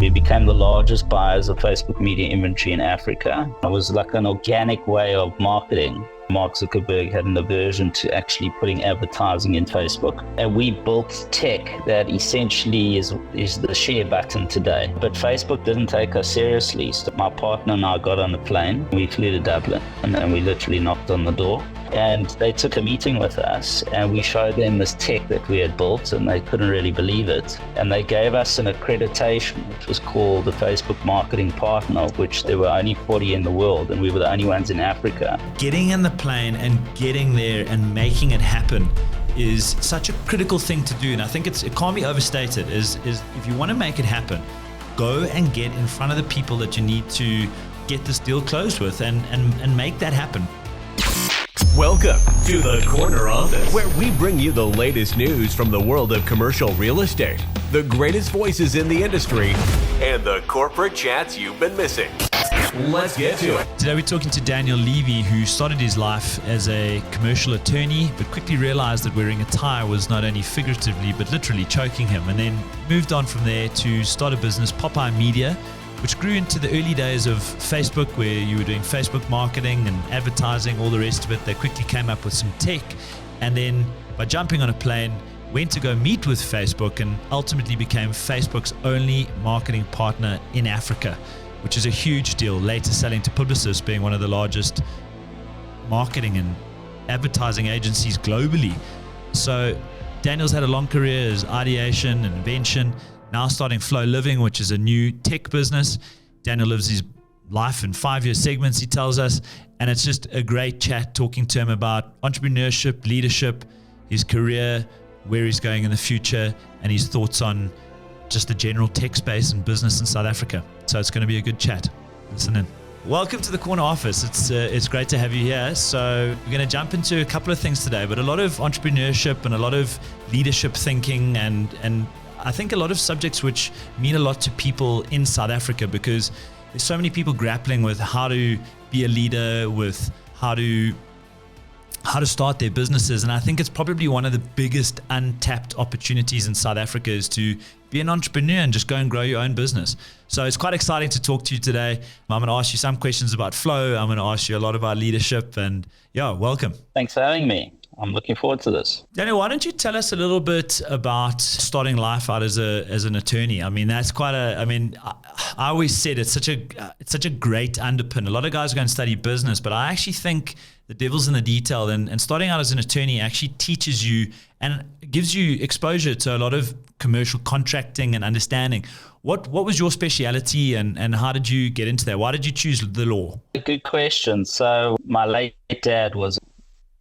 We became the largest buyers of Facebook media inventory in Africa. It was like an organic way of marketing. Mark Zuckerberg had an aversion to actually putting advertising in Facebook. And we built tech that essentially is the share button today. But Facebook didn't take us seriously. So my partner and I got on a plane. We flew to Dublin and we literally knocked on the door. And they took a meeting with us and we showed them this tech that we had built and they couldn't really believe it. And they gave us an accreditation, which was called the Facebook Marketing Partner, of which there were only 40 in the world and we were the only ones in Africa. Getting in the plane and getting there and making it happen is such a critical thing to do. And I think it can't be overstated, is if you want to make it happen, go and get in front of the people that you need to get this deal closed with and make that happen. Welcome to the Corner Office, where we bring you the latest news from the world of commercial real estate, the greatest voices in the industry, and the corporate chats you've been missing. Let's get to it. Today we're talking to Daniel Levy, who started his life as a commercial attorney, but quickly realized that wearing a tie was not only figuratively, but literally choking him, and then moved on from there to start a business, Popimedia, which grew into the early days of Facebook, where you were doing Facebook marketing and advertising, all the rest of it. They quickly came up with some tech, and then by jumping on a plane, went to go meet with Facebook and ultimately became Facebook's only marketing partner in Africa, which is a huge deal, later selling to Publicis, being one of the largest marketing and advertising agencies globally. So Daniel's had a long career as ideation and invention, now starting Flow Living, which is a new tech business. Daniel lives his life in 5-year segments, he tells us, and it's just a great chat talking to him about entrepreneurship, leadership, his career, where he's going in the future, and his thoughts on just the general tech space and business in South Africa. So it's going to be a good chat. Listen in. Welcome to the Corner Office. It's great to have you here. So we're going to jump into a couple of things today, but a lot of entrepreneurship and a lot of leadership thinking and I think a lot of subjects which mean a lot to people in South Africa, because there's so many people grappling with how to be a leader, with how to start their businesses. And I think it's probably one of the biggest untapped opportunities in South Africa is to be an entrepreneur and just go and grow your own business. So it's quite exciting to talk to you today. I'm going to ask you some questions about Flow. I'm going to ask you a lot about leadership, and yeah, welcome. Thanks for having me. I'm looking forward to this. Daniel, why don't you tell us a little bit about starting life out as an attorney? I mean, that's I always said it's such a great underpin. A lot of guys go and study business, but I actually think the devil's in the detail, and starting out as an attorney actually teaches you and gives you exposure to a lot of commercial contracting and understanding. What was your speciality and how did you get into that? Why did you choose the law? Good question. So my late dad was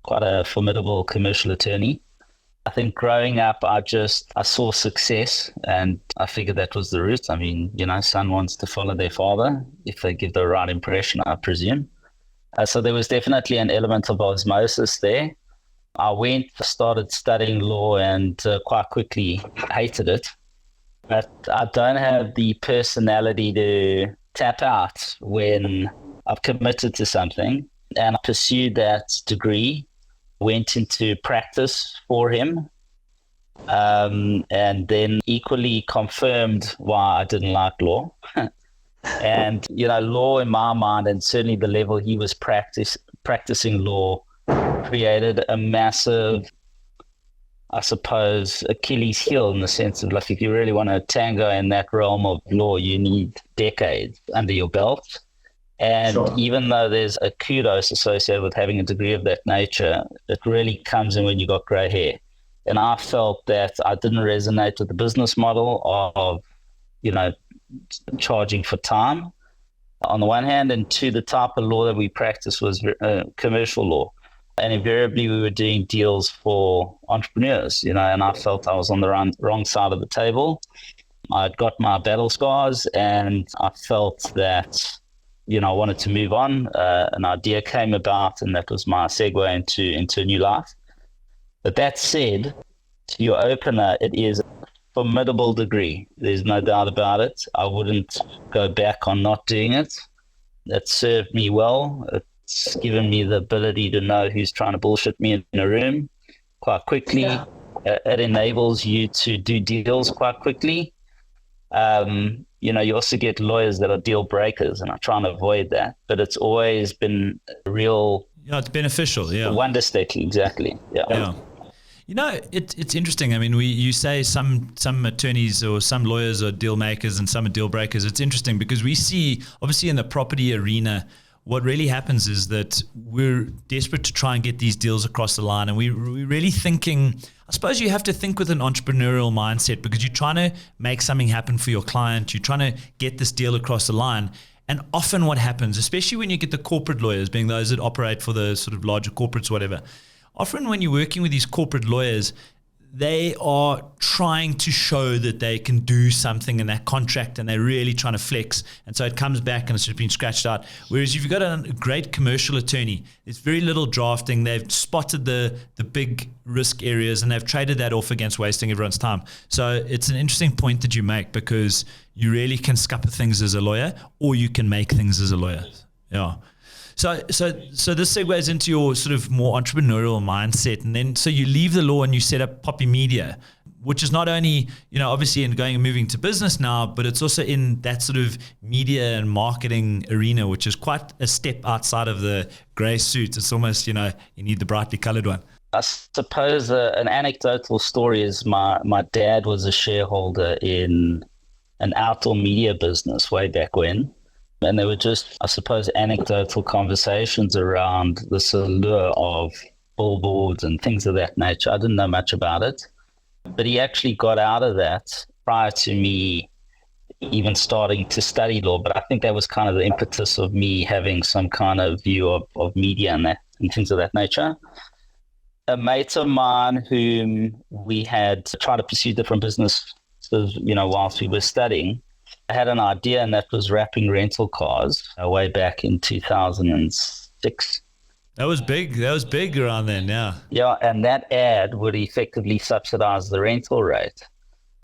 quite a formidable commercial attorney. I think growing up, I saw success and I figured that was the route. I mean, son wants to follow their father if they give the right impression, I presume. So there was definitely an element of osmosis there. I started studying law and quite quickly hated it. But I don't have the personality to tap out when I've committed to something. And I pursued that degree, went into practice for him, and then equally confirmed why I didn't like law. And, law in my mind, and certainly the level he was practicing law, created a massive, I suppose, Achilles heel, in the sense of, like, if you really want to tango in that realm of law, you need decades under your belt. And sure, even though there's a kudos associated with having a degree of that nature, it really comes in when you got gray hair. And I felt that I didn't resonate with the business model of, charging for time on the one hand, and two, the type of law that we practiced was commercial law. And invariably we were doing deals for entrepreneurs, and I felt I was on the wrong side of the table. I'd got my battle scars and I felt that, I wanted to move on. An idea came about, and that was my segue into a new life. But that said, to your opener, it is a formidable degree. There's no doubt about it. I wouldn't go back on not doing it. That served me well. It's given me the ability to know who's trying to bullshit me in a room quite quickly. Yeah. It enables you to do deals quite quickly. you also get lawyers that are deal breakers, and I try and avoid that. But it's always been a real... it's beneficial, wonder state, exactly. Yeah. It's interesting. I mean, you say some attorneys or some lawyers are deal makers and some are deal breakers. It's interesting because we see, obviously in the property arena, what really happens is that we're desperate to try and get these deals across the line. And we're really thinking, I suppose you have to think with an entrepreneurial mindset, because you're trying to make something happen for your client. You're trying to get this deal across the line. And often what happens, especially when you get the corporate lawyers, being those that operate for the sort of larger corporates, whatever, often when you're working with these corporate lawyers, they are trying to show that they can do something in that contract, and they're really trying to flex. And so it comes back and it's just been scratched out. Whereas if you've got a great commercial attorney, there's very little drafting. They've spotted the big risk areas and they've traded that off against wasting everyone's time. So it's an interesting point that you make, because you really can scupper things as a lawyer, or you can make things as a lawyer. Yeah. So this segues into your sort of more entrepreneurial mindset. And then, so you leave the law and you set up Popimedia, which is not only, obviously in going and moving to business now, but it's also in that sort of media and marketing arena, which is quite a step outside of the gray suit. It's almost, you need the brightly colored one. I suppose an anecdotal story is my dad was a shareholder in an outdoor media business way back when. And there were just, I suppose, anecdotal conversations around this allure of billboards and things of that nature. I didn't know much about it, but he actually got out of that prior to me even starting to study law. But I think that was kind of the impetus of me having some kind of view of media and things of that nature. A mate of mine whom we had tried to pursue different businesses, whilst we were studying, I had an idea, and that was wrapping rental cars way back in 2006. That was big. That was big around then, yeah. Yeah, and that ad would effectively subsidize the rental rate.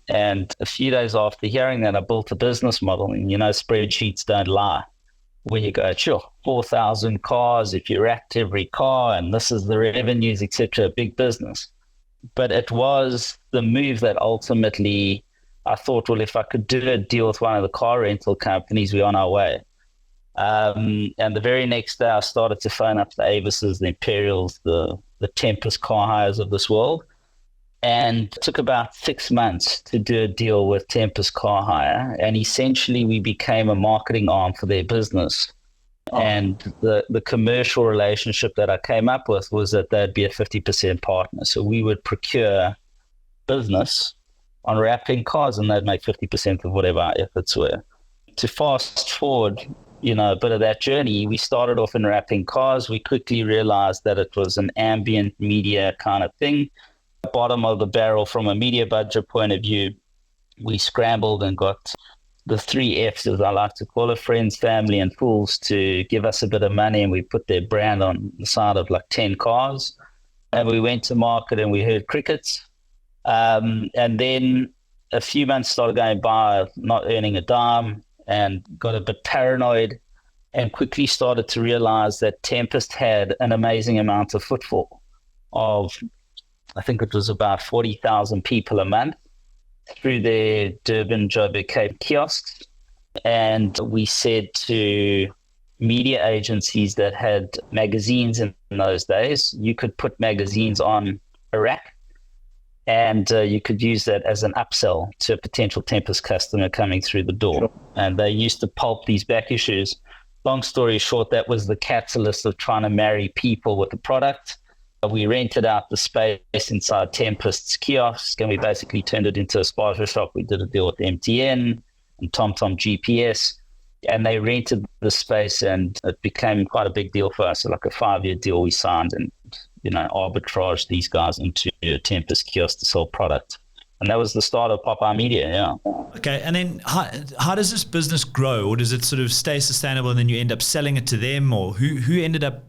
And a few days after hearing that, I built a business model. And, spreadsheets don't lie. Where you go, sure, 4,000 cars, if you wrapped every car, and this is the revenues, etc., big business. But it was the move that ultimately... I thought, well, if I could do a deal with one of the car rental companies, we're on our way. And the very next day, I started to phone up the Avises, the Imperials, the Tempest car hires of this world. And it took about 6 months to do a deal with Tempest car hire. And essentially, we became a marketing arm for their business. And the commercial relationship that I came up with was that they'd be a 50% partner. So we would procure business on wrapping cars, and they'd make 50% of whatever our efforts were. To fast forward, a bit of that journey, we started off in wrapping cars. We quickly realized that it was an ambient media kind of thing. Bottom of the barrel from a media budget point of view, we scrambled and got the 3 Fs, as I like to call it, friends, family, and fools, to give us a bit of money, and we put their brand on the side of like 10 cars. And we went to market and we heard crickets. And then a few months started going by, not earning a dime, and got a bit paranoid, and quickly started to realize that Tempest had an amazing amount of footfall of, I think it was about 40,000 people a month through their Durban, Joburg, Cape kiosks. And we said to media agencies that had magazines in those days, you could put magazines on a rack, and you could use that as an upsell to a potential Tempest customer coming through the door. Sure. And they used to pulp these back issues. Long story short, that was the catalyst of trying to marry people with the product. We rented out the space inside Tempest's kiosk, and we basically turned it into a sponsor shop. We did a deal with MTN and TomTom GPS, and they rented the space, and it became quite a big deal for us. So like a 5-year deal we signed, and arbitrage these guys into a Tempest kiosk to sell product. And that was the start of Popimedia, yeah. Okay, and then how does this business grow, or does it sort of stay sustainable and then you end up selling it to them, or who ended up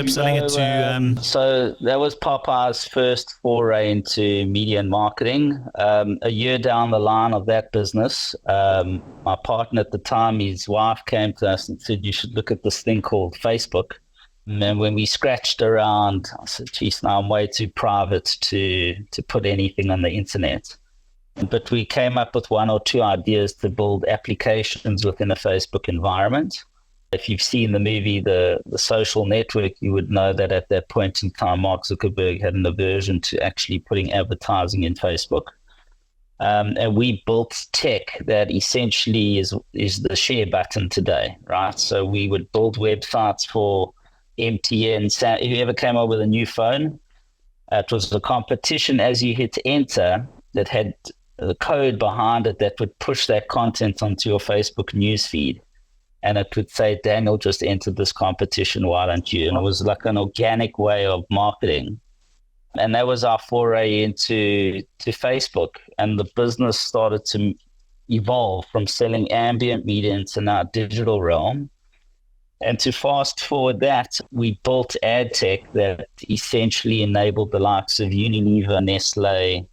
selling it to? So that was Popeye's first foray into media and marketing. A year down the line of that business, my partner at the time, his wife came to us and said, you should look at this thing called Facebook. And then when we scratched around, I said, geez, now I'm way too private to put anything on the internet. But we came up with one or two ideas to build applications within a Facebook environment. If you've seen the movie, The Social Network, you would know that at that point in time, Mark Zuckerberg had an aversion to actually putting advertising in Facebook. And we built tech that essentially is the share button today, right? So we would build websites for MTN. If you ever came up with a new phone, it was a competition as you hit enter that had the code behind it that would push that content onto your Facebook newsfeed. And it would say, Daniel just entered this competition, why don't you? And it was like an organic way of marketing. And that was our foray into Facebook. And the business started to evolve from selling ambient media into now digital realm. And to fast forward that, we built AdTech that essentially enabled the likes of Unilever, Nestle,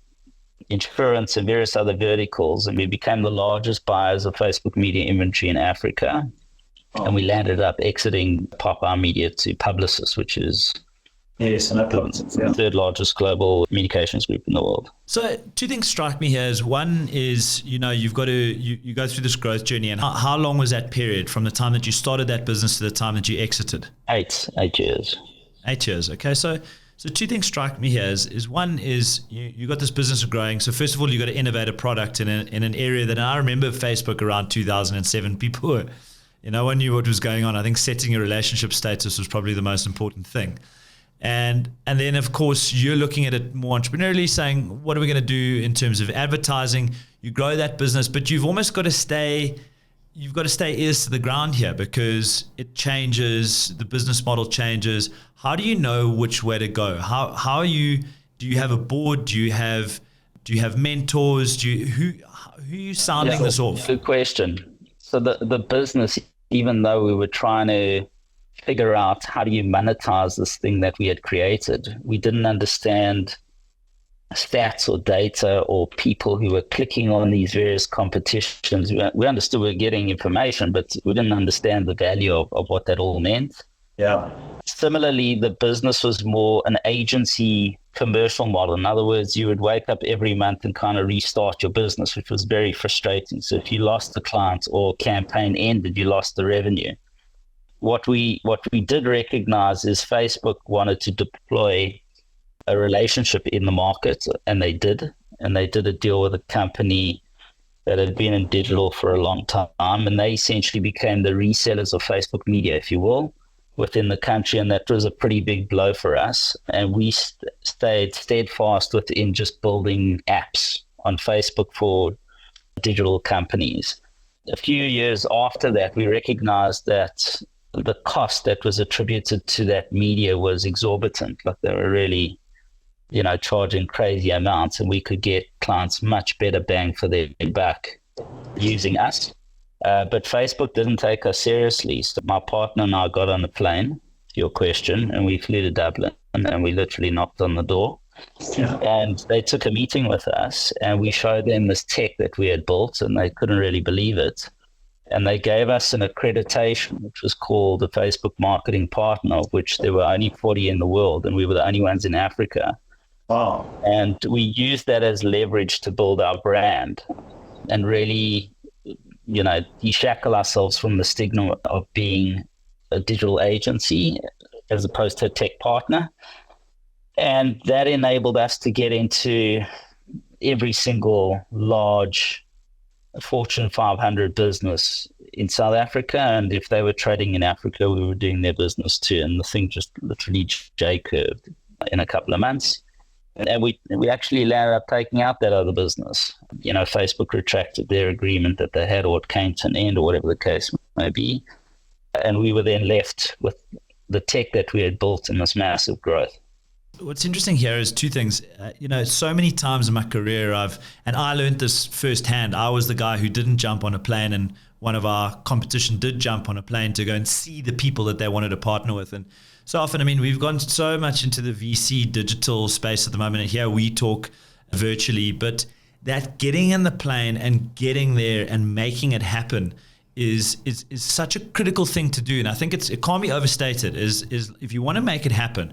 insurance, and various other verticals. And we became the largest buyers of Facebook media inventory in Africa. Oh. And we landed up exiting Popeye Media to Publicis, which is the third largest global communications group in the world. So two things strike me here. Is one is, you've got to, you go through this growth journey, and how long was that period from the time that you started that business to the time that you exited? 8 years. 8 years. Okay. So two things strike me here is one is you got this business growing. So first of all, you got to innovate a product in an area that I remember Facebook around 2007, people were, no one knew what was going on. I think setting your relationship status was probably the most important thing. And then, of course, you're looking at it more entrepreneurially, saying, what are we going to do in terms of advertising? You grow that business, but you've almost got to stay ears to the ground here because it changes, the business model changes. How do you know which way to go? Do you have a board? Do you have mentors? Who are you sounding this off? Good question. So the business, even though we were trying to figure out how do you monetize this thing that we had created, we didn't understand stats or data or people who were clicking on these various competitions. We understood we were getting information, but we didn't understand the value of what that all meant. Yeah. Similarly, the business was more an agency commercial model. In other words, you would wake up every month and kind of restart your business, which was very frustrating. So if you lost the client or campaign ended, you lost the revenue. What we did recognize is Facebook wanted to deploy a relationship in the market, and they did a deal with a company that had been in digital for a long time, and they essentially became the resellers of Facebook media, if you will, within the country, and that was a pretty big blow for us. And we stayed steadfast within just building apps on Facebook for digital companies. A few years after that, we recognized that the cost that was attributed to that media was exorbitant. Like they were really, charging crazy amounts, and we could get clients much better bang for their buck using us. But Facebook didn't take us seriously. So my partner and I got on a plane, to your question, and we flew to Dublin, and we literally knocked on the door. Yeah. And they took a meeting with us, and we showed them this tech that we had built, and they couldn't really believe it. And they gave us an accreditation, which was called the Facebook Marketing Partner, of which there were only 40 in the world, and we were the only ones in Africa. Wow. And we used that as leverage to build our brand and really, deshackle ourselves from the stigma of being a digital agency as opposed to a tech partner. And that enabled us to get into every single large Fortune 500 business in South Africa, and if they were trading in Africa, we were doing their business too, and the thing just literally J-curved in a couple of months. And we actually landed up taking out that other business. Facebook retracted their agreement that they had, or it came to an end, or whatever the case may be, and we were then left with the tech that we had built in this massive growth. What's interesting here is two things. So many times in my career, I learned this firsthand. I was the guy who didn't jump on a plane, and one of our competition did jump on a plane to go and see the people that they wanted to partner with. And so often, we've gone so much into the VC digital space at the moment, and here we talk virtually, but that getting in the plane and getting there and making it happen is such a critical thing to do. And I think it can't be overstated, is if you want to make it happen,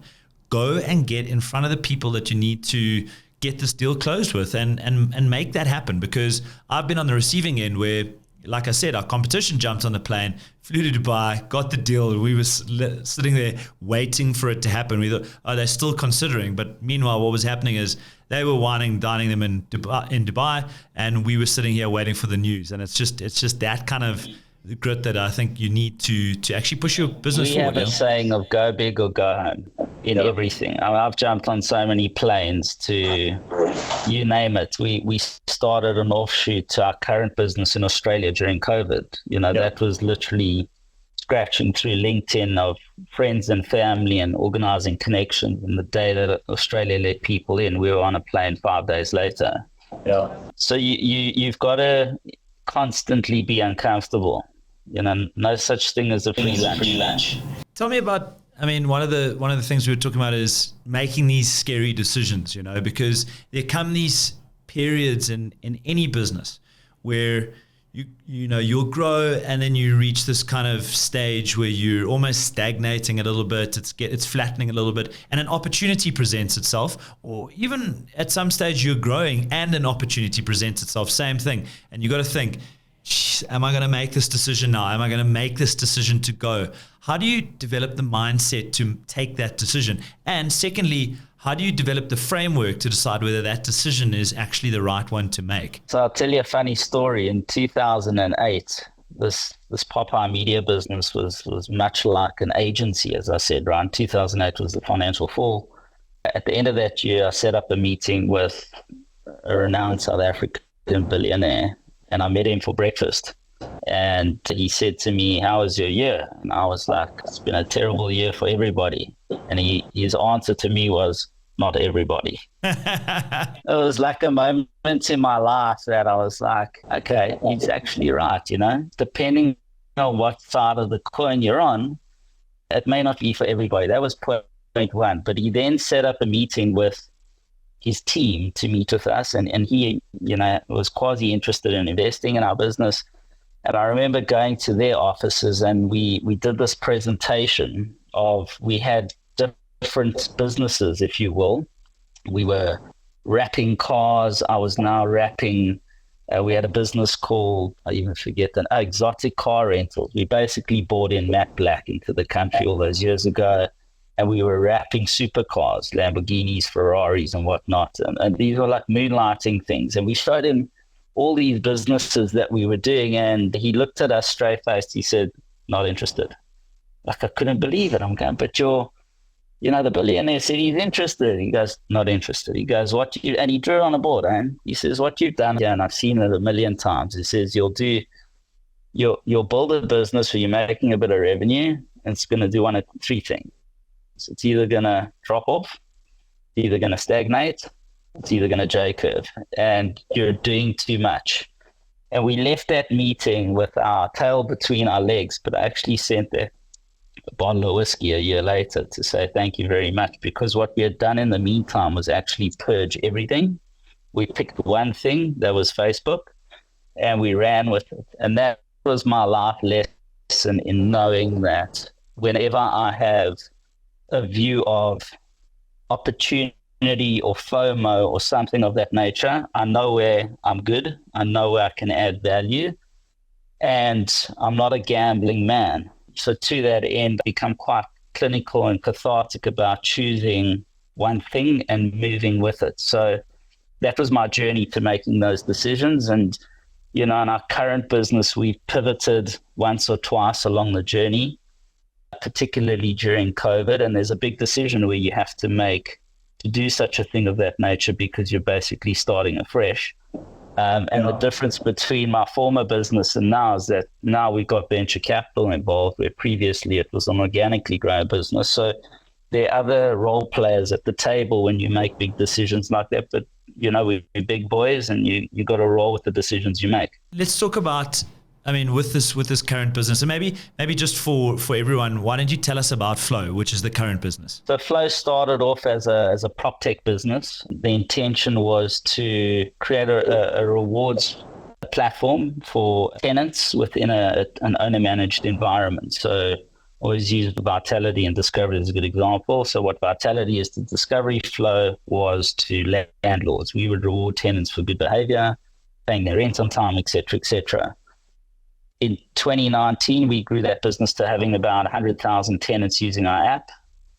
go and get in front of the people that you need to get this deal closed with and make that happen? Because I've been on the receiving end where, like I said, our competition jumped on the plane, flew to Dubai, got the deal. We were sitting there waiting for it to happen. We thought, oh, they're still considering. But meanwhile, what was happening is they were dining them in Dubai, and we were sitting here waiting for the news. And it's just that kind of grit that I think you need to actually push your business forward. We have a saying of go big or go home in everything. I mean, I've jumped on so many planes to, you name it. We started an offshoot to our current business in Australia during COVID. That was literally scratching through LinkedIn of friends and family and organizing connections. And the day that Australia let people in, we were on a plane 5 days later. Yeah. So you've got to constantly be uncomfortable. No such thing as a free lunch. Tell me about, one of the things we were talking about is making these scary decisions, because there come these periods in any business where you'll grow and then you reach this kind of stage where you're almost stagnating a little bit, it's flattening a little bit, and an opportunity presents itself, or even at some stage you're growing and an opportunity presents itself, same thing. And you got to think, am I going to make this decision now? Am I going to make this decision to go? How do you develop the mindset to take that decision? And secondly, how do you develop the framework to decide whether that decision is actually the right one to make? So I'll tell you a funny story. In 2008, this Popeye media business was much like an agency, as I said, right? 2008 was the financial fall. At the end of that year, I set up a meeting with a renowned South African billionaire, and I met him for breakfast. And he said to me, "How was your year?" And I was like, "It's been a terrible year for everybody." And his answer to me was, "Not everybody." It was like a moment in my life that I was like, okay, he's actually right, Depending on what side of the coin you're on, it may not be for everybody. That was point one. But he then set up a meeting with his team to meet with us. And he, was quasi interested in investing in our business. And I remember going to their offices and we did this presentation we had different businesses, if you will. We were wrapping cars. I was now wrapping, we had a business called, I even forget that, Exotic Car Rentals. We basically brought in Matt Black into the country all those years ago, and we were wrapping supercars, Lamborghinis, Ferraris and whatnot. And these were like moonlighting things. And we showed him all these businesses that we were doing, and he looked at us straight-faced. He said, "Not interested." Like, I couldn't believe it. I'm going, "But the billionaire said he's interested." He goes, "Not interested." He goes, and he drew it on a board, and he says, "What you've done here," and I've seen it a million times. He says, you'll build a business where you're making a bit of revenue, and it's going to do one of three things. It's either going to drop off, it's either going to stagnate, it's either going to J-curve, and you're doing too much. And we left that meeting with our tail between our legs, but I actually sent a bottle of whiskey a year later to say thank you very much, because what we had done in the meantime was actually purge everything. We picked one thing, that was Facebook, and we ran with it. And that was my life lesson in knowing that whenever I have a view of opportunity or FOMO or something of that nature, I know where I'm good, I know where I can add value, and I'm not a gambling man. So to that end, I become quite clinical and cathartic about choosing one thing and moving with it. So that was my journey to making those decisions. And, in our current business, we've pivoted once or twice along the journey, particularly during COVID. And there's a big decision where you have to make to do such a thing of that nature, because you're basically starting afresh. And the difference between my former business and now is that now we've got venture capital involved, where previously it was an organically grown business. So there are other role players at the table when you make big decisions like that. But, we're big boys, and you got to roll with the decisions you make. Let's talk about, with this current business, and maybe just for everyone, why don't you tell us about Flow, which is the current business? So Flow started off as a PropTech business. The intention was to create a rewards platform for tenants within an owner-managed environment. So always use Vitality and Discovery as a good example. So what Vitality is, the Discovery flow was to landlords. We would reward tenants for good behavior, paying their rent on time, et cetera, et cetera. In 2019, we grew that business to having about 100,000 tenants using our app,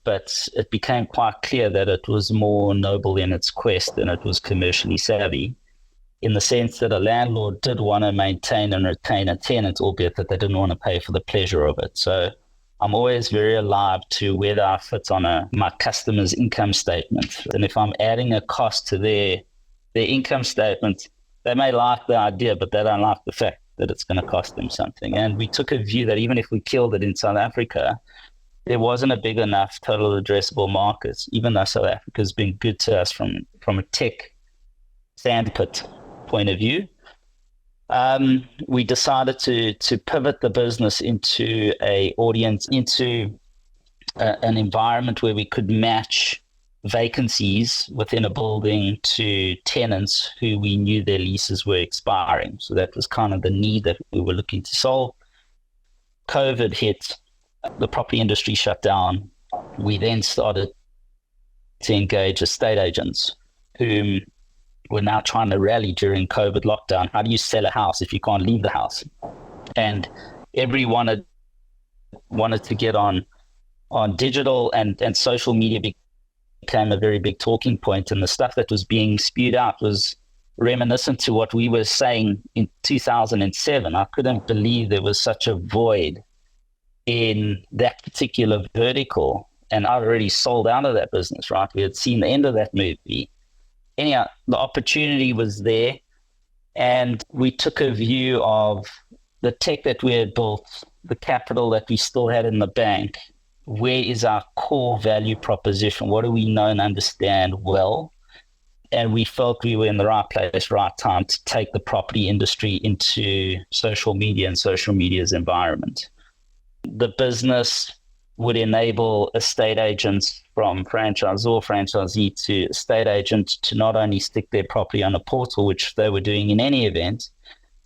but it became quite clear that it was more noble in its quest than it was commercially savvy, in the sense that a landlord did want to maintain and retain a tenant, albeit that they didn't want to pay for the pleasure of it. So I'm always very alive to where that fits on my customer's income statement. And if I'm adding a cost to their income statement, they may like the idea, but they don't like the fact that it's going to cost them something. And we took a view that even if we killed it in South Africa, there wasn't a big enough total addressable market, even though South Africa has been good to us from a tech sandpit point of view. We decided to pivot the business into an environment where we could match vacancies within a building to tenants who we knew their leases were expiring. So that was kind of the need that we were looking to solve. COVID hit, the property industry shut down. We then started to engage estate agents whom were now trying to rally during COVID lockdown. How do you sell a house if you can't leave the house? And everyone wanted to get on digital, and social media became a very big talking point, and the stuff that was being spewed out was reminiscent to what we were saying in 2007. I couldn't believe there was such a void in that particular vertical, and I'd already sold out of that business, right? We had seen the end of that movie. Anyhow, the opportunity was there, and we took a view of the tech that we had built, the capital that we still had in the bank. Where is our core value proposition? What do we know and understand well? And we felt we were in the right place, right time to take the property industry into social media and social media's environment. The business would enable estate agents, from franchisee to estate agent, to not only stick their property on a portal, which they were doing in any event,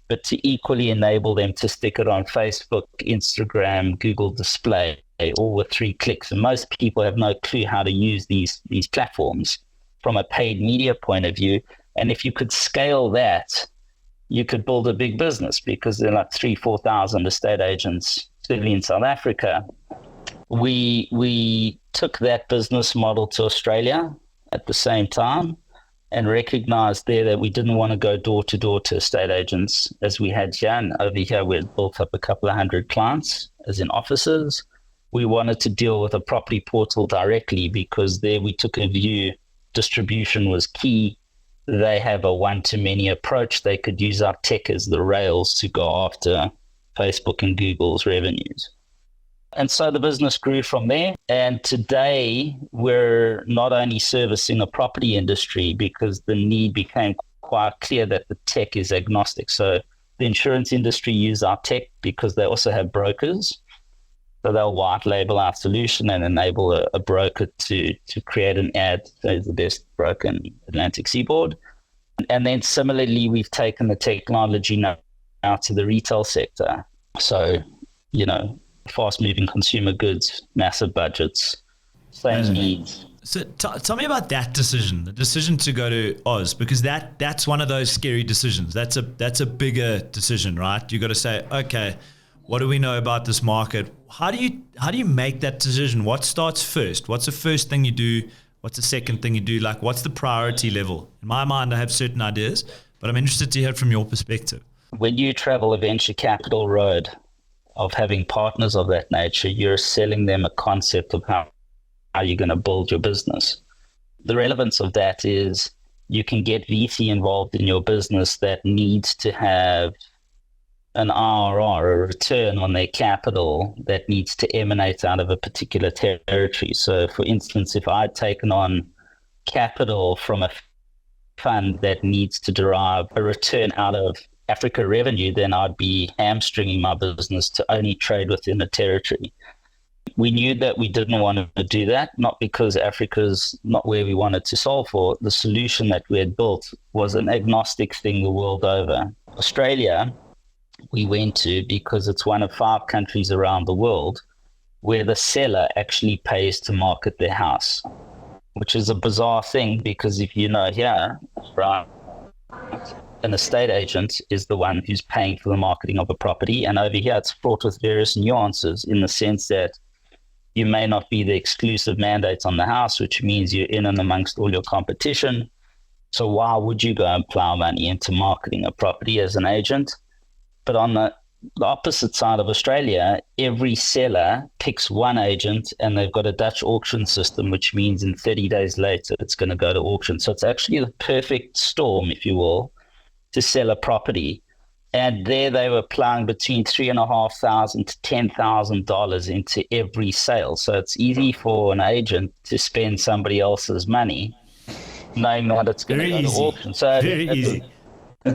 but to equally enable them to stick it on Facebook, Instagram, Google Display, all with 3 clicks. And most people have no clue how to use these platforms from a paid media point of view. And if you could scale that, you could build a big business, because there are like 3,000-4,000 estate agents, certainly in South Africa. We took that business model to Australia at the same time, and recognized there that we didn't want to go door to door to estate agents as we had here. And over here, we had built up a couple of hundred clients, as in offices. We wanted to deal with a property portal directly, because there we took a view distribution was key. They have a one-to-many approach. They could use our tech as the rails to go after Facebook and Google's revenues. And so the business grew from there. And today we're not only servicing a property industry, because the need became quite clear that the tech is agnostic. So the insurance industry use our tech because they also have brokers. So they'll white label our solution and enable a broker to create an ad as the best broker in Atlantic Seaboard. And then similarly, we've taken the technology now to the retail sector. So, fast-moving consumer goods, massive budgets, same needs. So tell me about that decision, the decision to go to Oz, because that's one of those scary decisions. That's a bigger decision, right? You got to say, okay, what do we know about this market? How do you make that decision? What starts first? What's the first thing you do? What's the second thing you do? Like, what's the priority level? In my mind, I have certain ideas, but I'm interested to hear from your perspective. When you travel a venture capital road of having partners of that nature, you're selling them a concept of how you're going to build your business. The relevance of that is you can get VC involved in your business that needs to have an IRR, a return on their capital, that needs to emanate out of a particular territory. So for instance, if I'd taken on capital from a fund that needs to derive a return out of Africa revenue, then I'd be hamstringing my business to only trade within a territory. We knew that we didn't want to do that, not because Africa's not where we wanted to solve for. The solution that we had built was an agnostic thing the world over. Australia, we went to because it's one of 5 countries around the world where the seller actually pays to market their house, which is a bizarre thing because if you know here, right, an estate agent is the one who's paying for the marketing of a property. And over here, it's fraught with various nuances in the sense that you may not be the exclusive mandate on the house, which means you're in and amongst all your competition. So why would you go and plow money into marketing a property as an agent? But on the opposite side of Australia, every seller picks one agent and they've got a Dutch auction system, which means in 30 days later, it's going to go to auction. So it's actually the perfect storm, if you will, to sell a property. And there they were plowing between $3,500 to $10,000 into every sale. So it's easy for an agent to spend somebody else's money, knowing that it's going to go to auction. So very easy.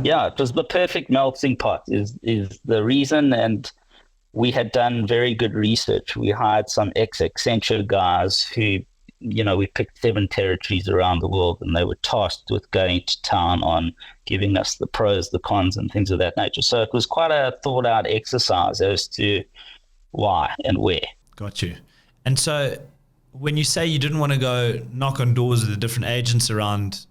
Yeah, it was the perfect melting pot is the reason. And we had done very good research. We hired some ex-Accenture guys who, we picked 7 territories around the world, and they were tasked with going to town on giving us the pros, the cons, and things of that nature. So it was quite a thought-out exercise as to why and where. Got you. And so when you say you didn't want to go knock on doors with the different agents around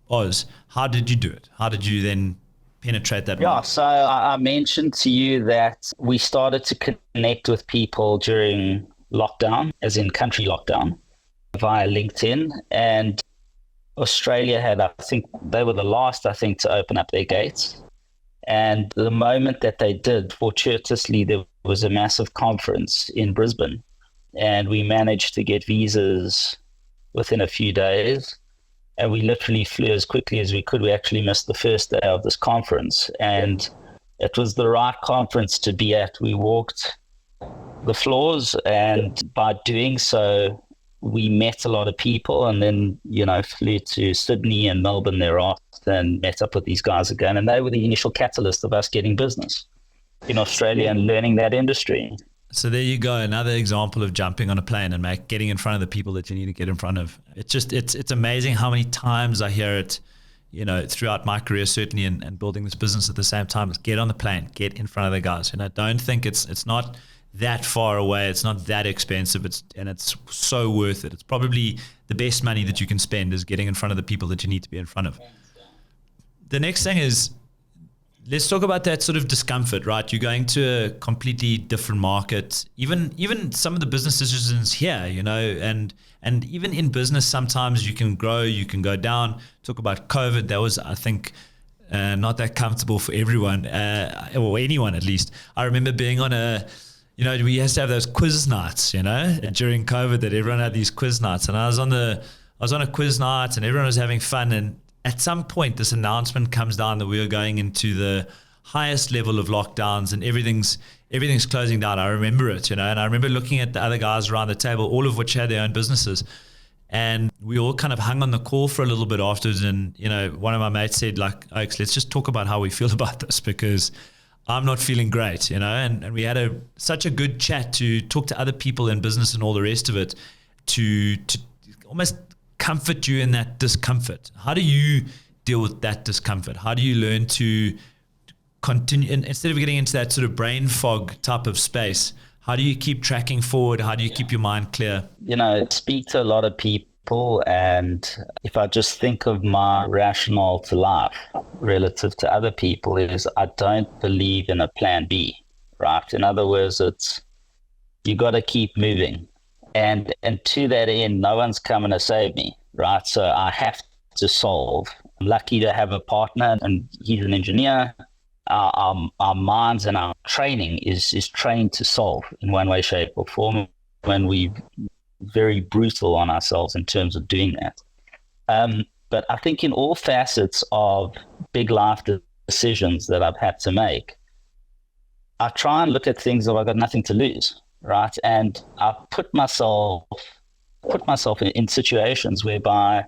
Oz, how did you do it? How did you then penetrate that? Yeah, so I mentioned to you that we started to connect with people during lockdown, as in country lockdown, via LinkedIn. And Australia had, I think, they were the last, to open up their gates. And the moment that they did, fortuitously, there was a massive conference in Brisbane. And we managed to get visas within a few days. And we literally flew as quickly as we could. We actually missed the first day of this conference. And it was the right conference to be at. We walked the floors, and by doing so, we met a lot of people, and then, flew to Sydney and Melbourne thereafter and met up with these guys again. And they were the initial catalyst of us getting business in Australia and learning that industry. So there you go, another example of jumping on a plane and getting in front of the people that you need to get in front of. It's amazing how many times I hear it, throughout my career, certainly, and building this business at the same time. Is get on the plane, get in front of the guys. And I don't think it's not that far away. It's not that expensive. It's so worth it. It's probably the best money that you can spend is getting in front of the people that you need to be in front of. The next thing is, let's talk about that sort of discomfort, right? You're going to a completely different market. Even some of the business decisions here, and even in business, sometimes you can grow, you can go down. Talk about COVID. That was, I think, not that comfortable for everyone, or anyone at least. I remember being on we used to have those quiz nights, during COVID, that everyone had these quiz nights. And I was on a quiz night and everyone was having fun. And at some point, this announcement comes down that we are going into the highest level of lockdowns and everything's closing down. I remember it, and I remember looking at the other guys around the table, all of which had their own businesses. And we all kind of hung on the call for a little bit afterwards. And, one of my mates said, Oaks, let's just talk about how we feel about this, because I'm not feeling great, and we had such a good chat to talk to other people in business and all the rest of it to almost comfort you in that discomfort. How do you deal with that discomfort? How do you learn to continue, instead of getting into that sort of brain fog type of space, how do you keep tracking forward? How do you keep your mind clear? Speak to a lot of people, and if I just think of my rationale to life relative to other people, is I don't believe in a plan B, right? In other words, it's you got to keep moving. And to that end, no one's coming to save me, right? So I have to solve. I'm lucky to have a partner, and he's an engineer. Our minds and our training is trained to solve in one way, shape, or form, when we're very brutal on ourselves in terms of doing that. But I think in all facets of big life decisions that I've had to make, I try and look at things that I've got nothing to lose, right? And I put myself in situations whereby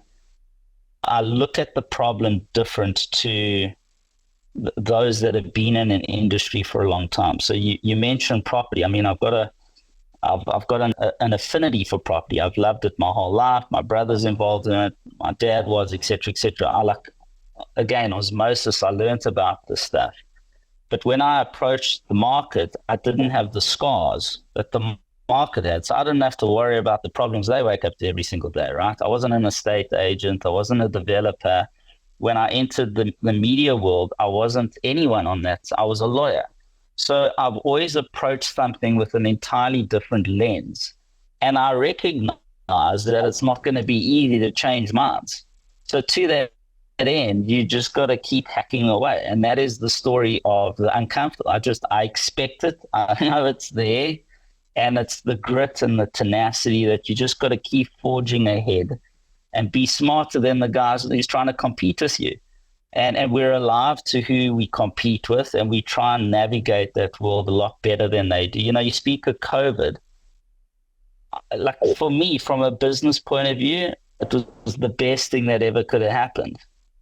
I look at the problem different to those that have been in an industry for a long time. So you mentioned property. I mean, I've got an affinity for property. I've loved it my whole life. My brother's involved in it. My dad was, et cetera, et cetera. Again, osmosis, I learned about this stuff. But when I approached the market, I didn't have the scars that the market had. So I didn't have to worry about the problems they wake up to every single day, right? I wasn't an estate agent. I wasn't a developer. When I entered the media world, I wasn't anyone on that. I was a lawyer. So I've always approached something with an entirely different lens. And I recognize that it's not going to be easy to change minds. So to that end, you just got to keep hacking away. And that is the story of the uncomfortable. I expect it. I know it's there. And it's the grit and the tenacity that you just got to keep forging ahead and be smarter than the guys who's trying to compete with you. And we're alive to who we compete with, and we try and navigate that world a lot better than they do. You know, you speak of COVID. Like for me, from a business point of view, it was the best thing that ever could have happened,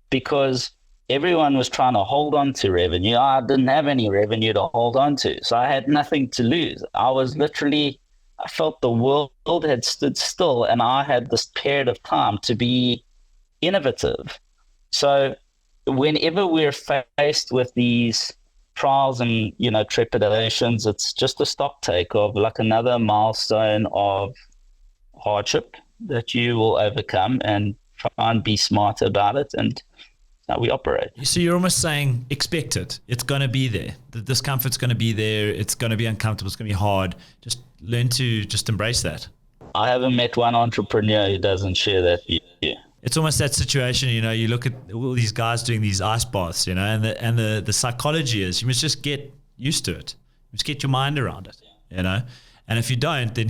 because everyone was trying to hold on to revenue. I didn't have any revenue to hold on to, so I had nothing to lose. I felt the world had stood still, and I had this period of time to be innovative. So whenever we're faced with these trials and, you know, trepidations, it's just a stock take of like another milestone of hardship that you will overcome, and try and be smart about it. And how we operate. So you're almost saying, expect it. It's going to be there. The discomfort's going to be there. It's going to be uncomfortable. It's going to be hard. Just learn to just embrace that. I haven't met one entrepreneur who doesn't share that view. It's almost that situation, you know, you look at all these guys doing these ice baths, you know, and the psychology is you must just get used to it. You must get your mind around it, you know. And if you don't, then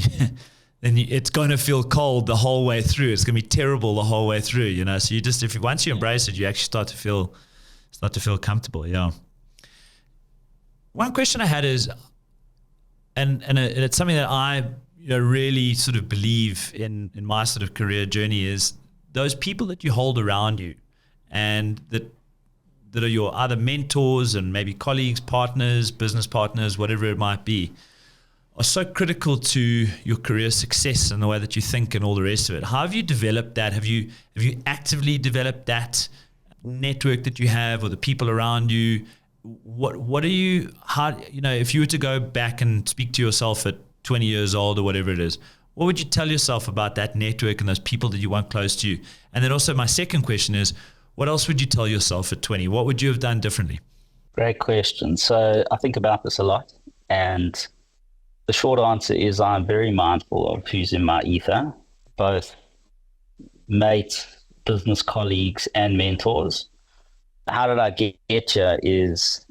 it's going to feel cold the whole way through. It's going to be terrible the whole way through, you know. So you just, once you embrace it, you actually start to feel comfortable. Yeah. One question I had is, and it's something that I, you know, really sort of believe in my sort of career journey, is those people that you hold around you, and that are your other mentors and maybe colleagues, partners, business partners, whatever it might be, are so critical to your career success and the way that you think and all the rest of it. How have you developed that? Have you actively developed that network that you have, or the people around you? What are you, how, you know, if you were to go back and speak to yourself at 20 years old or whatever it is, what would you tell yourself about that network and those people that you want close to you? And then also my second question is, what else would you tell yourself at 20? What would you have done differently? Great question. So I think about this a lot, and the short answer is I'm very mindful of who's in my ether, both mates, business colleagues, and mentors. How did I get here is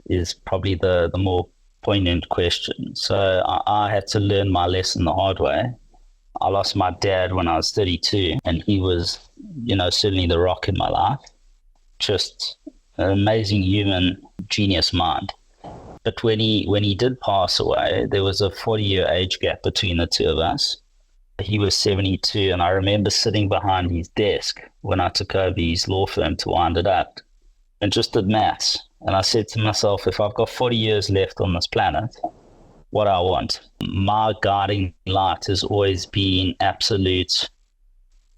probably the more poignant question. So I had to learn my lesson the hard way. I lost my dad when I was 32, and he was, you know, certainly the rock in my life. Just an amazing human, genius mind. But when he did pass away, there was a 40-year age gap between the two of us. He was 72, and I remember sitting behind his desk when I took over his law firm to wind it up, and just did maths. And I said to myself, if I've got 40 years left on this planet, what do I want? My guiding light has always been absolute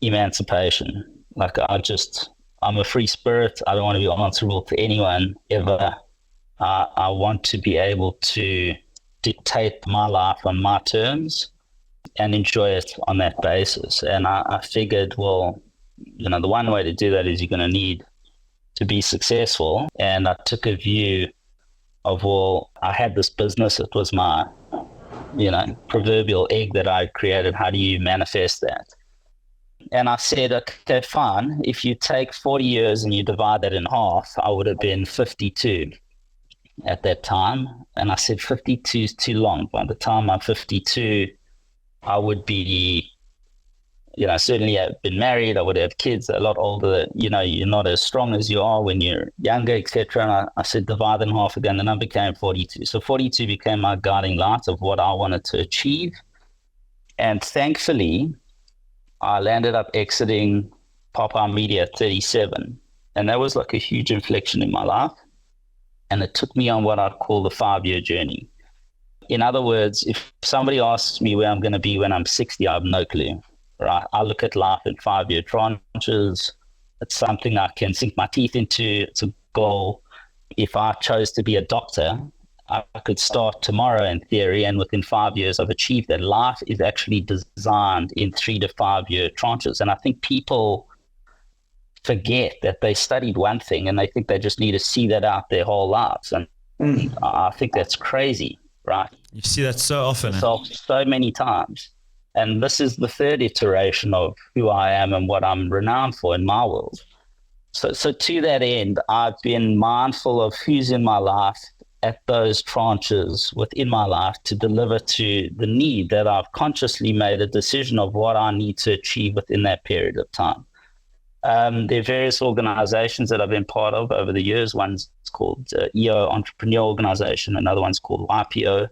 emancipation. Like I'm a free spirit. I don't want to be answerable to anyone ever. I want to be able to dictate my life on my terms and enjoy it on that basis. And I figured, well, you know, the one way to do that is you're going to need to be successful. And I took a view of, well, I had this business. It was my, you know, proverbial egg that I created. How do you manifest that? And I said, okay, fine. If you take 40 years and you divide that in half, I would have been 52 at that time. And I said 52 is too long. By the time I'm 52, I would be, you know, certainly I've been married, I would have kids, a lot older, you know, you're not as strong as you are when you're younger, etc. And I said divide in half again, the number became 42. So 42 became my guiding light of what I wanted to achieve. And thankfully, I landed up exiting Popimedia at 37. And that was like a huge inflection in my life. And it took me on what I'd call the 5-year journey. In other words, if somebody asks me where I'm going to be when I'm 60, I have no clue. Right? I look at life in 5-year tranches. It's something I can sink my teeth into. It's a goal. If I chose to be a doctor, I could start tomorrow in theory, and within 5 years I've achieved that. Life is actually designed in 3 to 5 year tranches. And I think people forget that they studied one thing and they think they just need to see that out their whole lives. And I think that's crazy, right? You see that so often. So many times. And this is the third iteration of who I am and what I'm renowned for in my world. So to that end, I've been mindful of who's in my life at those tranches within my life to deliver to the need that I've consciously made a decision of what I need to achieve within that period of time. There are various organizations that I've been part of over the years. One's called EO Entrepreneur Organization, another one's called YPO,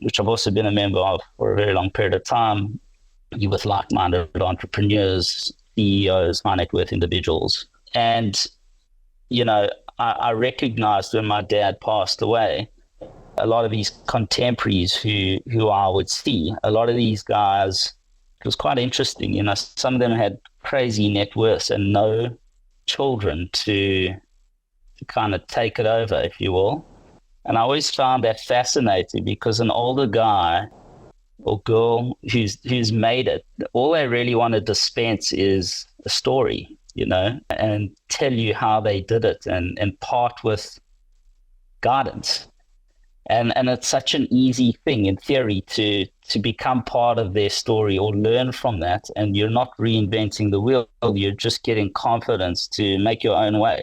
which I've also been a member of for a very long period of time. You with like-minded entrepreneurs, CEOs, high net worth individuals. And, I recognized when my dad passed away, a lot of these contemporaries who I would see, a lot of these guys, it was quite interesting. Some of them had crazy net worths and no children to kind of take it over, if you will. And I always found that fascinating because an older guy or girl who's made it, all they really want to dispense is a story, and tell you how they did it and part with guidance. And it's such an easy thing in theory to become part of their story or learn from that. And you're not reinventing the wheel. You're just getting confidence to make your own way.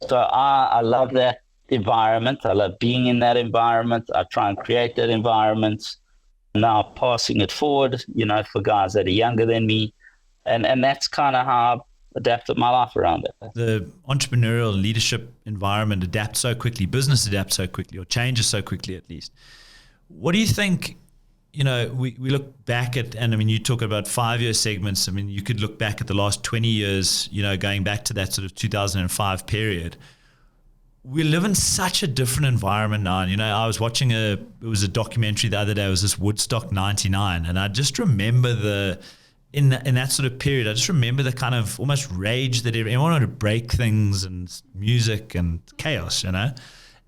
So I love that environment. I love being in that environment. I try and create that environment. Now passing it forward, for guys that are younger than me. And that's kind of how I've adapted my life around it. The entrepreneurial leadership environment adapts so quickly, business adapts so quickly, or changes so quickly at least. What do you think, we look back at, and I mean, you talk about 5-year segments. I mean, you could look back at the last 20 years, going back to that sort of 2005 period. We live in such a different environment now. And, I was watching it was a documentary the other day. It was this Woodstock 99. And I just remember in that sort of period, I just remember the kind of almost rage that everyone wanted to break things and music and chaos,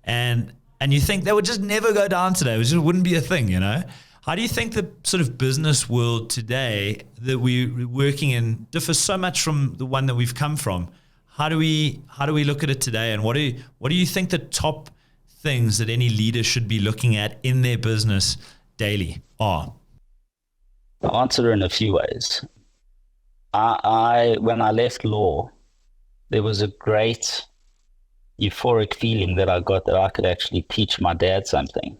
and you think that would just never go down today. It just wouldn't be a thing, How do you think the sort of business world today that we're working in differs so much from the one that we've come from? How do we look at it today? And what do you think the top things that any leader should be looking at in their business daily are? I'll answer in a few ways. When I left law, there was a great euphoric feeling that I got that I could actually teach my dad something,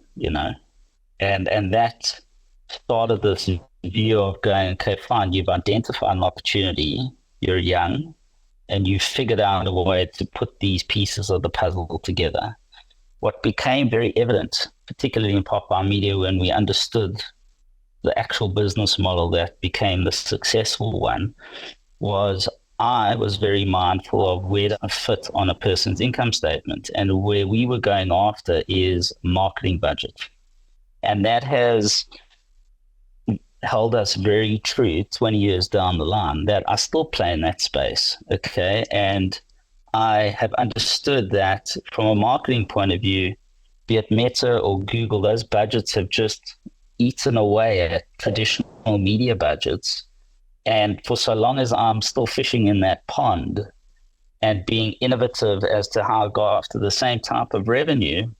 and that started this view of going, okay, fine, you've identified an opportunity, you're young, and you figured out a way to put these pieces of the puzzle together. What became very evident, particularly in Popimedia, when we understood the actual business model that became the successful one, was I was very mindful of where to fit on a person's income statement. And where we were going after is marketing budget. And that has held us very true 20 years down the line, that I still play in that space, okay? And I have understood that from a marketing point of view, be it Meta or Google, those budgets have just eaten away at traditional media budgets. And for so long as I'm still fishing in that pond and being innovative as to how I go after the same type of revenue,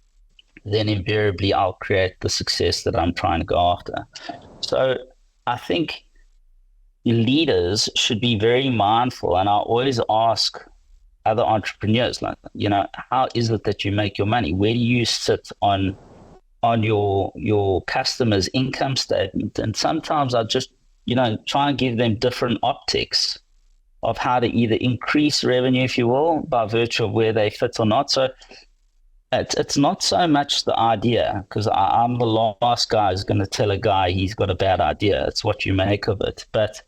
then invariably I'll create the success that I'm trying to go after. So I think leaders should be very mindful. And I always ask other entrepreneurs, like, how is it that you make your money? Where do you sit on your customers' income statement? And sometimes I just, try and give them different optics of how to either increase revenue, if you will, by virtue of where they fit or not. So it's not so much the idea, because I'm the last guy who's going to tell a guy he's got a bad idea. It's what you make of it. But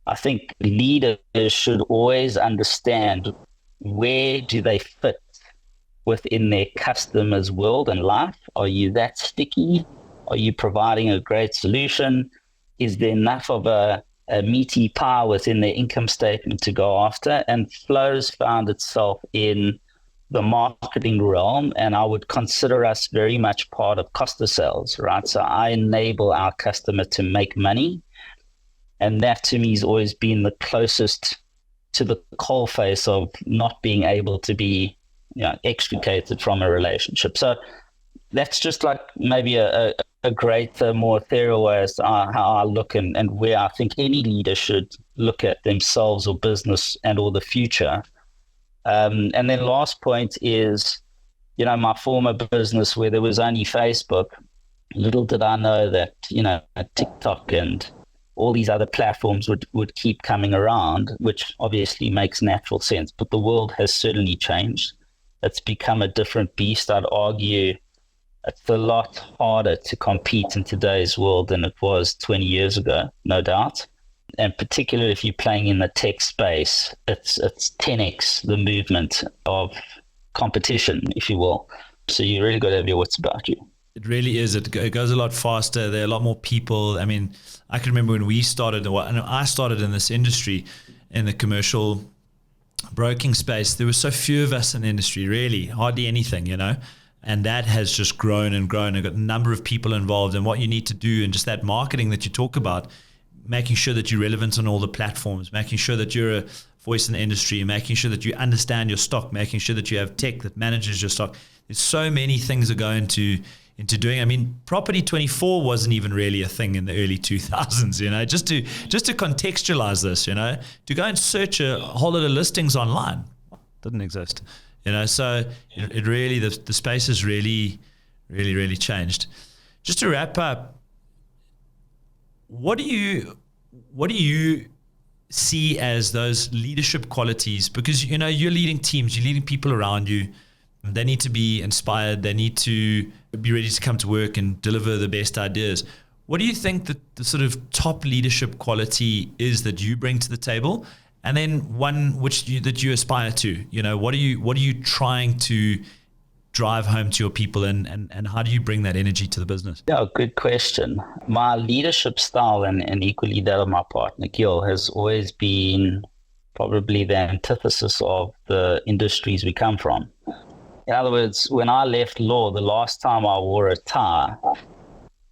I think leaders should always understand where do they fit within their customers' world and life. Are you that sticky? Are you providing a great solution? Is there enough of a meaty pie within their income statement to go after? And Flows found itself in the marketing realm, and I would consider us very much part of cost of sales, right? So I enable our customer to make money. And that to me has always been the closest to the coalface of not being able to be, extricated from a relationship. So that's just like maybe a great, more ethereal way as to how I look and where I think any leader should look at themselves or business and or the future. And then last point is, my former business where there was only Facebook, little did I know that, TikTok and all these other platforms would keep coming around, which obviously makes natural sense. But the world has certainly changed. It's become a different beast. I'd argue it's a lot harder to compete in today's world than it was 20 years ago, no doubt. And particularly if you're playing in the tech space, it's 10x the movement of competition, if you will. So you really got to have your wits about you. It really is. It goes a lot faster. There are a lot more people. I mean, I can remember when we started, and I started in this industry, in the commercial broking space, there were so few of us in the industry, really, hardly anything, and that has just grown and grown. I've got a number of people involved in what you need to do, and just that marketing that you talk about, making sure that you're relevant on all the platforms, making sure that you're a voice in the industry, making sure that you understand your stock, making sure that you have tech that manages your stock. There's so many things that go into doing. I mean, Property 24 wasn't even really a thing in the early 2000s, just to contextualize this, to go and search a whole lot of listings online didn't exist, so it really, the space has really, really, really changed. Just to wrap up, what do you see as those leadership qualities? Because, you're leading teams, you're leading people around you. They need to be inspired. They need to be ready to come to work and deliver the best ideas. What do you think that the sort of top leadership quality is that you bring to the table? And then one that you aspire to, what are you trying to drive home to your people, and how do you bring that energy to the business? Yeah, good question. My leadership style and equally that of my partner, Gil, has always been probably the antithesis of the industries we come from. In other words, when I left law, the last time I wore a tie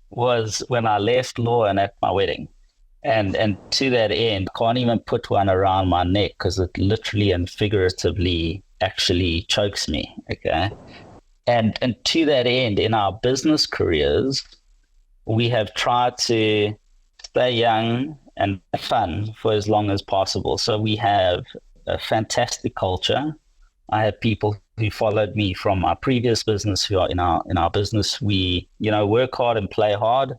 was when I left law and at my wedding. And to that end, I can't even put one around my neck because it literally and figuratively actually chokes me, okay? And to that end, in our business careers, we have tried to stay young and fun for as long as possible. So we have a fantastic culture. I have people who followed me from my previous business who are in our business. We, work hard and play hard.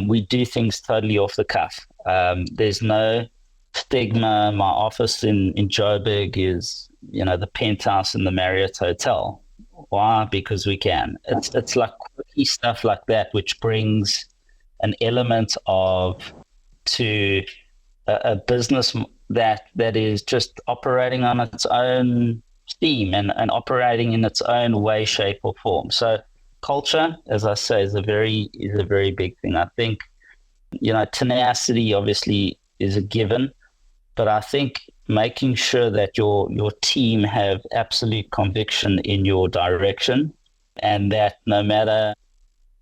We do things totally off the cuff. There's no stigma. My office in Joburg is, the penthouse in the Marriott Hotel. Why? Because we can. It's like quirky stuff like that, which brings an element to a business that is just operating on its own steam and operating in its own way, shape, or form. So culture, as I say, is a very big thing. I think, tenacity obviously is a given, but I think making sure that your team have absolute conviction in your direction, and that no matter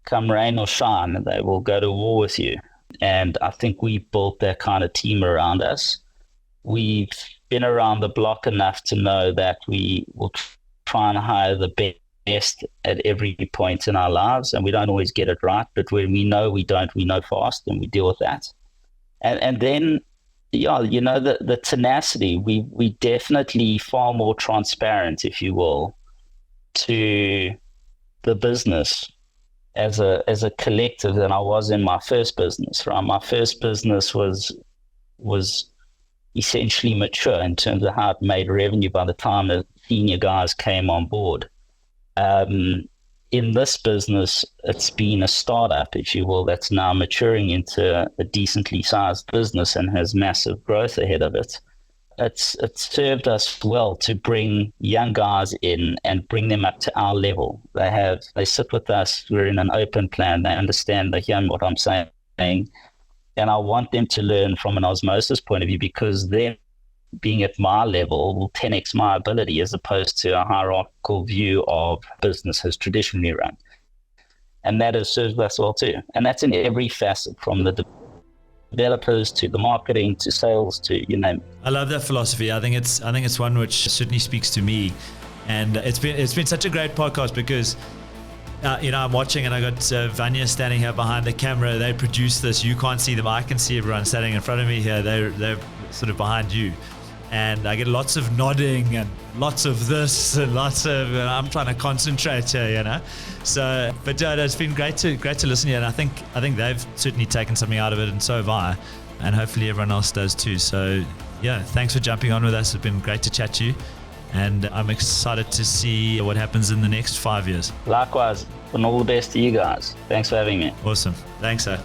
come rain or shine, they will go to war with you. And I think we built that kind of team around us. We've been around the block enough to know that we will try and hire the best at every point in our lives, and we don't always get it right, but when we know we don't, we know fast and we deal with that. And then, the tenacity, we definitely far more transparent, if you will, to the business as a collective than I was in my first business, right? My first business was essentially mature in terms of how it made revenue by the time the senior guys came on board. In this business, it's been a startup, if you will, that's now maturing into a decently sized business and has massive growth ahead of it. It's served us well to bring young guys in and bring them up to our level. They sit with us. We're in an open plan. They understand, they hear what I'm saying. And I want them to learn from an osmosis point of view, because then being at my level will 10x my ability, as opposed to a hierarchical view of business has traditionally run. And that has served us well too. And that's in every facet, from the developers to the marketing to sales to you name it. I love that philosophy. I think it's one which certainly speaks to me. And it's been such a great podcast because I'm watching, and I got Vanya standing here behind the camera. They produce this. You can't see them. I can see everyone standing in front of me here. They're sort of behind you. And I get lots of nodding and lots of this and lots of, I'm trying to concentrate here, So, but it's been great to listen to you. And I think they've certainly taken something out of it, and so have I. And hopefully everyone else does too. So yeah, thanks for jumping on with us. It's been great to chat to you. And I'm excited to see what happens in the next 5 years. Likewise, and all the best to you guys. Thanks for having me. Awesome. Thanks, sir.